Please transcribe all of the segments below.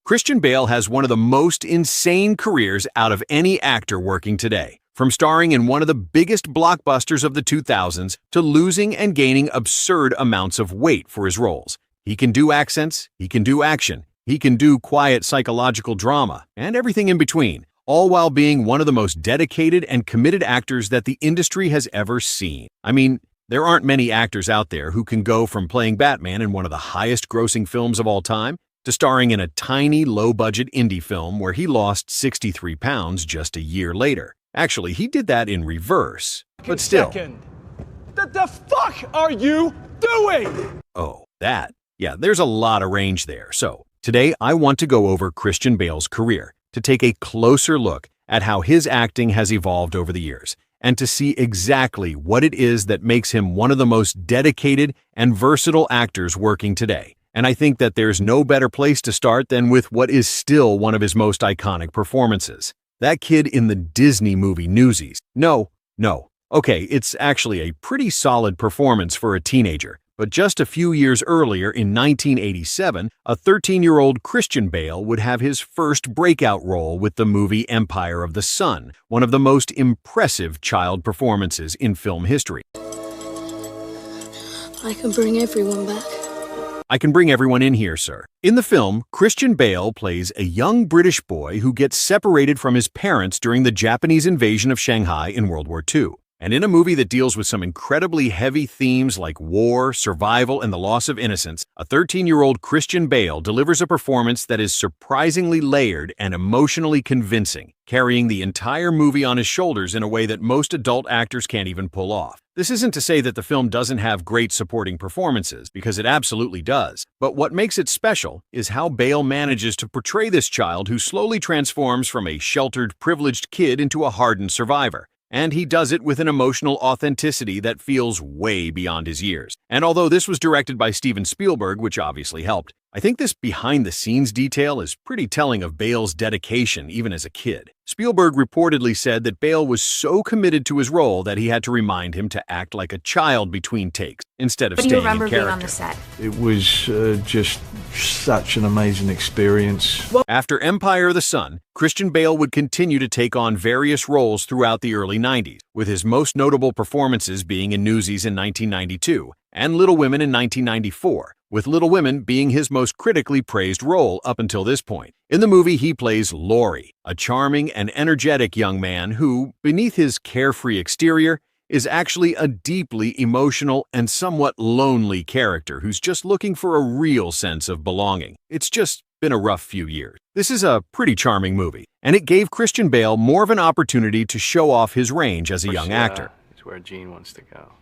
Christian Bale has one of the most insane careers out of any actor working today. From starring in one of the biggest blockbusters of the 2000s to losing and gaining absurd amounts of weight for his roles. He can do accents, he can do action, he can do quiet psychological drama, and everything in between, all while being one of the most dedicated and committed actors that the industry has ever seen. I mean, there aren't many actors out there who can go from playing Batman in one of the highest-grossing films of all time to starring in a tiny, low-budget indie film where he lost 63 pounds just a year later. Actually, he did that in reverse, but still. What the fuck are you doing? Oh, that. Yeah, there's a lot of range there. So, today I want to go over Christian Bale's career, to take a closer look at how his acting has evolved over the years, and to see exactly what it is that makes him one of the most dedicated and versatile actors working today. And I think that there's no better place to start than with what is still one of his most iconic performances. That kid in the Disney movie Newsies. No. Okay, it's actually a pretty solid performance for a teenager. But just a few years earlier, in 1987, a 13-year-old Christian Bale would have his first breakout role with the movie Empire of the Sun, one of the most impressive child performances in film history. I can bring everyone back. I can bring everyone in here, sir. In the film, Christian Bale plays a young British boy who gets separated from his parents during the Japanese invasion of Shanghai in World War II. And in a movie that deals with some incredibly heavy themes like war, survival, and the loss of innocence, a 13-year-old Christian Bale delivers a performance that is surprisingly layered and emotionally convincing, carrying the entire movie on his shoulders in a way that most adult actors can't even pull off. This isn't to say that the film doesn't have great supporting performances, because it absolutely does. But what makes it special is how Bale manages to portray this child who slowly transforms from a sheltered, privileged kid into a hardened survivor. And he does it with an emotional authenticity that feels way beyond his years. And although this was directed by Steven Spielberg, which obviously helped, I think this behind-the-scenes detail is pretty telling of Bale's dedication even as a kid. Spielberg reportedly said that Bale was so committed to his role that he had to remind him to act like a child between takes, instead of staying in character. What do you remember being on the set? It was just such an amazing experience. After Empire of the Sun, Christian Bale would continue to take on various roles throughout the early 90s, with his most notable performances being in Newsies in 1992 and Little Women in 1994, with Little Women being his most critically praised role up until this point. In the movie, he plays Laurie, a charming and energetic young man who, beneath his carefree exterior, is actually a deeply emotional and somewhat lonely character who's just looking for a real sense of belonging. It's just been a rough few years. This is a pretty charming movie, and it gave Christian Bale more of an opportunity to show off his range as a young actor. It's where Gene wants to go.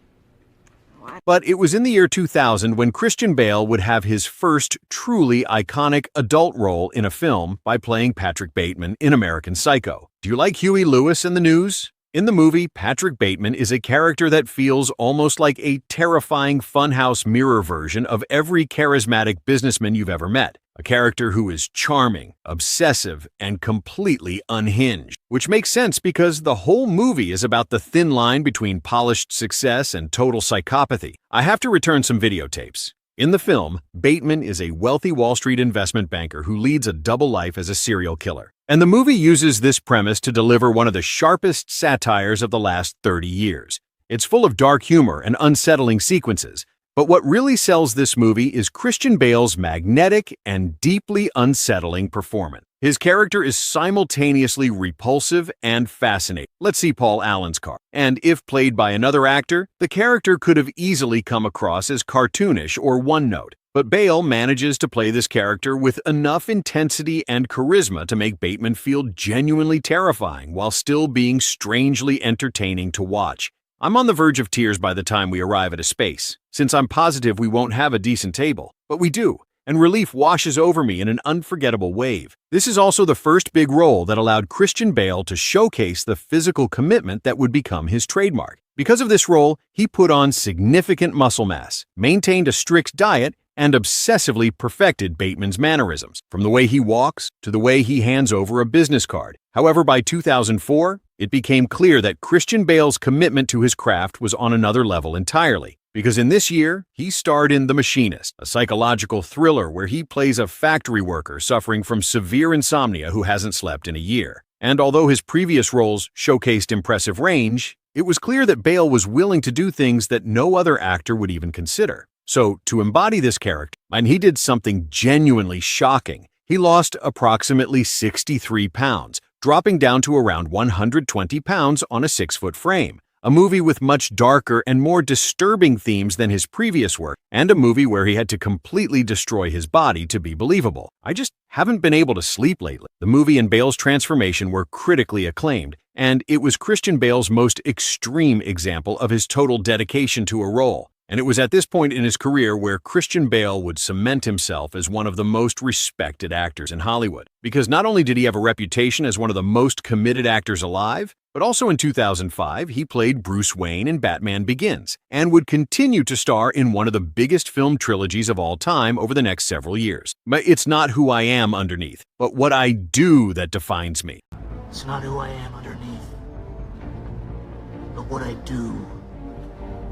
But it was in the year 2000 when Christian Bale would have his first truly iconic adult role in a film by playing Patrick Bateman in American Psycho. Do you like Huey Lewis and the News? In the movie, Patrick Bateman is a character that feels almost like a terrifying funhouse mirror version of every charismatic businessman you've ever met. A character who is charming, obsessive, and completely unhinged. Which makes sense because the whole movie is about the thin line between polished success and total psychopathy. I have to return some videotapes. In the film, Bateman is a wealthy Wall Street investment banker who leads a double life as a serial killer. And the movie uses this premise to deliver one of the sharpest satires of the last 30 years. It's full of dark humor and unsettling sequences, but what really sells this movie is Christian Bale's magnetic and deeply unsettling performance. His character is simultaneously repulsive and fascinating. Let's see Paul Allen's card. And if played by another actor, the character could have easily come across as cartoonish or one-note. But Bale manages to play this character with enough intensity and charisma to make Bateman feel genuinely terrifying while still being strangely entertaining to watch. I'm on the verge of tears by the time we arrive at a space, since I'm positive we won't have a decent table. But we do, and relief washes over me in an unforgettable wave. This is also the first big role that allowed Christian Bale to showcase the physical commitment that would become his trademark. Because of this role, he put on significant muscle mass, maintained a strict diet, and obsessively perfected Bateman's mannerisms, from the way he walks to the way he hands over a business card. However, by 2004, it became clear that Christian Bale's commitment to his craft was on another level entirely. because in this year, he starred in The Machinist, a psychological thriller where he plays a factory worker suffering from severe insomnia who hasn't slept in a year. And although his previous roles showcased impressive range, it was clear that Bale was willing to do things that no other actor would even consider. So, to embody this character, and he did something genuinely shocking. He lost approximately 63 pounds, dropping down to around 120 pounds on a 6-foot frame. A movie with much darker and more disturbing themes than his previous work, and a movie where he had to completely destroy his body to be believable. I just haven't been able to sleep lately. The movie and Bale's transformation were critically acclaimed, and it was Christian Bale's most extreme example of his total dedication to a role. And it was at this point in his career where Christian Bale would cement himself as one of the most respected actors in Hollywood. Because not only did he have a reputation as one of the most committed actors alive, but also in 2005, he played Bruce Wayne in Batman Begins, and would continue to star in one of the biggest film trilogies of all time over the next several years. But it's not who I am underneath, but what I do that defines me. It's not who I am underneath, but what I do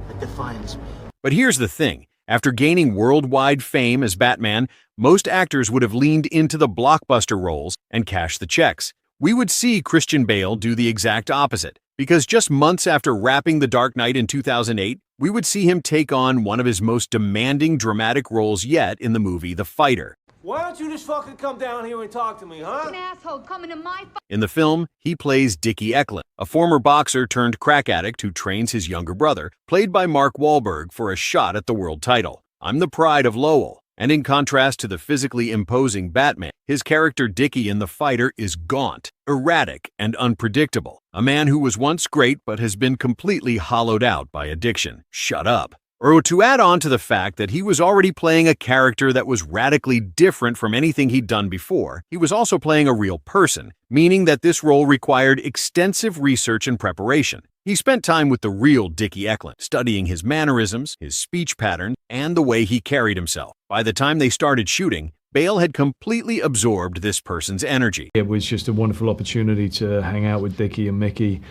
that defines me. But here's the thing. After gaining worldwide fame as Batman, most actors would have leaned into the blockbuster roles and cashed the checks. We would see Christian Bale do the exact opposite, because just months after wrapping The Dark Knight in 2008, we would see him take on one of his most demanding dramatic roles yet in the movie The Fighter. Why don't you just fucking come down here and talk to me, huh? An asshole coming to my In the film, he plays Dickie Eklund, a former boxer turned crack addict who trains his younger brother, played by Mark Wahlberg, for a shot at the world title. I'm the pride of Lowell. And in contrast to the physically imposing Batman, his character Dickie in The Fighter is gaunt, erratic, and unpredictable. A man who was once great but has been completely hollowed out by addiction. Shut up. Or to add on to the fact that he was already playing a character that was radically different from anything he'd done before, he was also playing a real person, meaning that this role required extensive research and preparation. He spent time with the real Dickie Eklund, studying his mannerisms, his speech pattern, and the way he carried himself. By the time they started shooting, Bale had completely absorbed this person's energy. It was just a wonderful opportunity to hang out with Dickie and Mickey,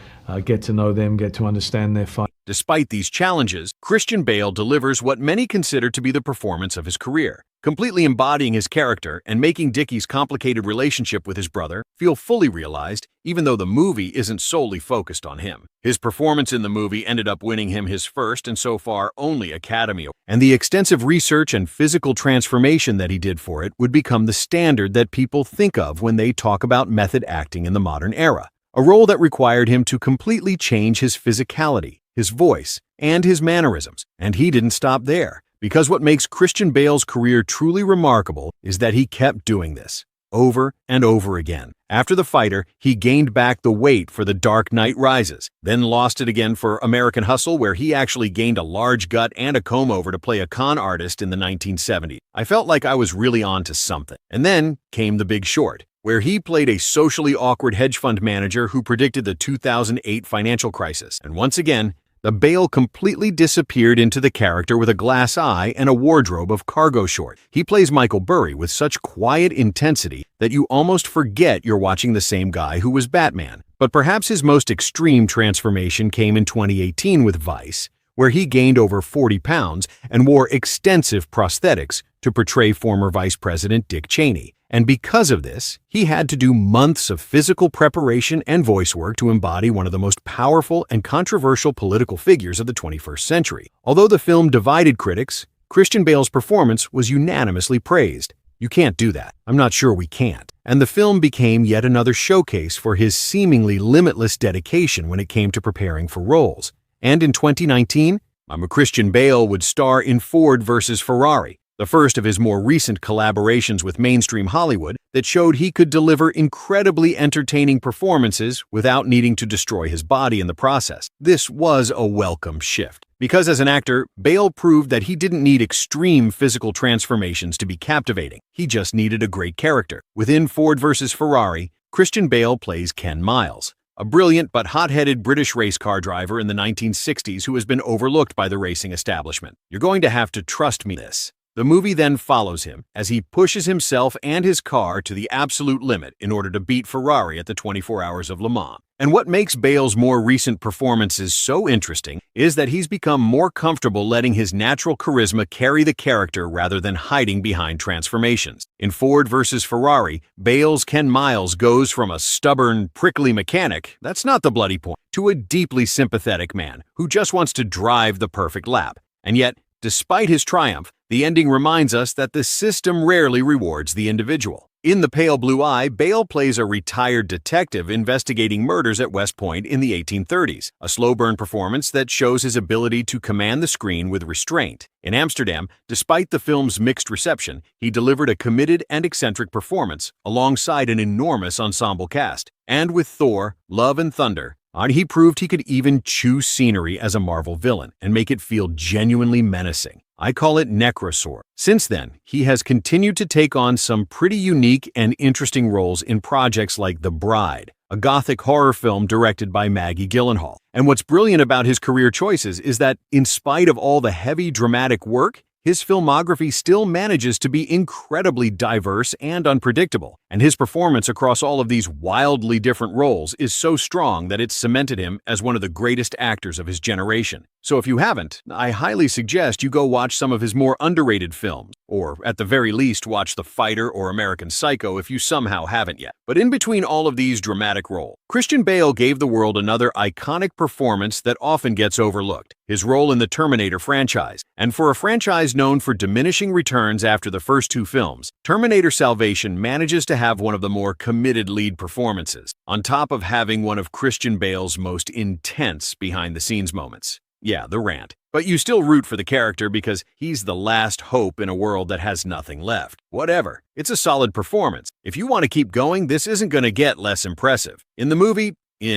get to know them, get to understand their fight. Despite these challenges, Christian Bale delivers what many consider to be the performance of his career, completely embodying his character and making Dickie's complicated relationship with his brother feel fully realized, even though the movie isn't solely focused on him. His performance in the movie ended up winning him his first and so far only Academy Award, and the extensive research and physical transformation that he did for it would become the standard that people think of when they talk about method acting in the modern era. A role that required him to completely change his physicality, his voice, and his mannerisms. And he didn't stop there, because what makes Christian Bale's career truly remarkable is that he kept doing this over and over again. After The Fighter, he gained back the weight for The Dark Knight Rises, then lost it again for American Hustle, where he actually gained a large gut and a comb-over to play a con artist in the 1970s. I felt like I was really on to something. And then came The Big Short, where he played a socially awkward hedge fund manager who predicted the 2008 financial crisis. And once again, the Bale completely disappeared into the character with a glass eye and a wardrobe of cargo shorts. He plays Michael Burry with such quiet intensity that you almost forget you're watching the same guy who was Batman. But perhaps his most extreme transformation came in 2018 with Vice, where he gained over 40 pounds and wore extensive prosthetics to portray former Vice President Dick Cheney. And because of this, he had to do months of physical preparation and voice work to embody one of the most powerful and controversial political figures of the 21st century. Although the film divided critics, Christian Bale's performance was unanimously praised. You can't do that. I'm not sure we can't. And the film became yet another showcase for his seemingly limitless dedication when it came to preparing for roles. And in 2019, Christian Bale would star in Ford vs. Ferrari, the first of his more recent collaborations with mainstream Hollywood that showed he could deliver incredibly entertaining performances without needing to destroy his body in the process. This was a welcome shift, because as an actor, Bale proved that he didn't need extreme physical transformations to be captivating. He just needed a great character. Within Ford vs. Ferrari, Christian Bale plays Ken Miles, a brilliant but hot-headed British race car driver in the 1960s who has been overlooked by the racing establishment. You're going to have to trust me this. The movie then follows him as he pushes himself and his car to the absolute limit in order to beat Ferrari at the 24 Hours of Le Mans. And what makes Bale's more recent performances so interesting is that he's become more comfortable letting his natural charisma carry the character rather than hiding behind transformations. In Ford vs. Ferrari, Bale's Ken Miles goes from a stubborn, prickly mechanic, that's not the bloody point, to a deeply sympathetic man who just wants to drive the perfect lap. And yet, despite his triumph, the ending reminds us that the system rarely rewards the individual. In The Pale Blue Eye, Bale plays a retired detective investigating murders at West Point in the 1830s, a slow-burn performance that shows his ability to command the screen with restraint. In Amsterdam, despite the film's mixed reception, he delivered a committed and eccentric performance alongside an enormous ensemble cast. And with Thor, Love and Thunder, he proved he could even chew scenery as a Marvel villain and make it feel genuinely menacing. I call it Necrosaur. Since then, he has continued to take on some pretty unique and interesting roles in projects like The Bride, a gothic horror film directed by Maggie Gyllenhaal. And what's brilliant about his career choices is that, in spite of all the heavy dramatic work, his filmography still manages to be incredibly diverse and unpredictable, and his performance across all of these wildly different roles is so strong that it's cemented him as one of the greatest actors of his generation. So if you haven't, I highly suggest you go watch some of his more underrated films, or at the very least watch The Fighter or American Psycho if you somehow haven't yet. But in between all of these dramatic roles, Christian Bale gave the world another iconic performance that often gets overlooked, his role in the Terminator franchise. And for a franchise known for diminishing returns after the first two films, Terminator Salvation manages to have one of the more committed lead performances, on top of having one of Christian Bale's most intense behind-the-scenes moments. Yeah, the rant. But you still root for the character because he's the last hope in a world that has nothing left. Whatever. It's a solid performance. If you want to keep going, this isn't going to get less impressive. In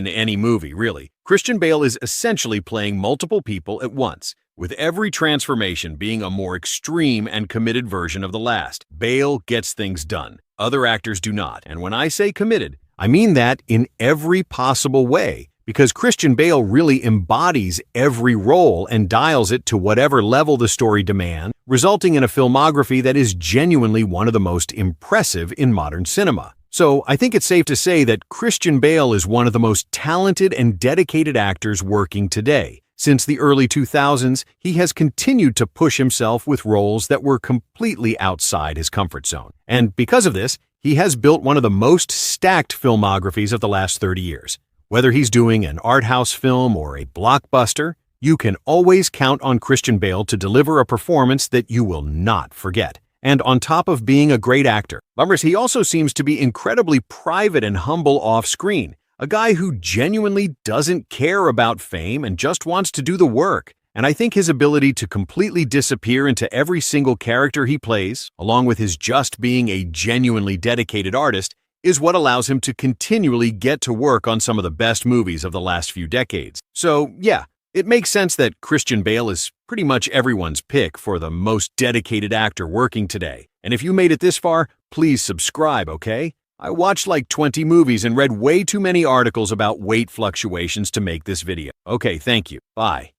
any movie, really, Christian Bale is essentially playing multiple people at once, with every transformation being a more extreme and committed version of the last. Bale gets things done. Other actors do not. And when I say committed, I mean that in every possible way. Because Christian Bale really embodies every role and dials it to whatever level the story demands, resulting in a filmography that is genuinely one of the most impressive in modern cinema. So I think it's safe to say that Christian Bale is one of the most talented and dedicated actors working today. Since the early 2000s, he has continued to push himself with roles that were completely outside his comfort zone. And because of this, he has built one of the most stacked filmographies of the last 30 years. Whether he's doing an art house film or a blockbuster, you can always count on Christian Bale to deliver a performance that you will not forget. And on top of being a great actor, he also seems to be incredibly private and humble off-screen, a guy who genuinely doesn't care about fame and just wants to do the work. And I think his ability to completely disappear into every single character he plays, along with his just being a genuinely dedicated artist, is what allows him to continually get to work on some of the best movies of the last few decades. So, yeah, it makes sense that Christian Bale is pretty much everyone's pick for the most dedicated actor working today. And if you made it this far, please subscribe, okay? I watched like 20 movies and read way too many articles about weight fluctuations to make this video. Okay, thank you. Bye.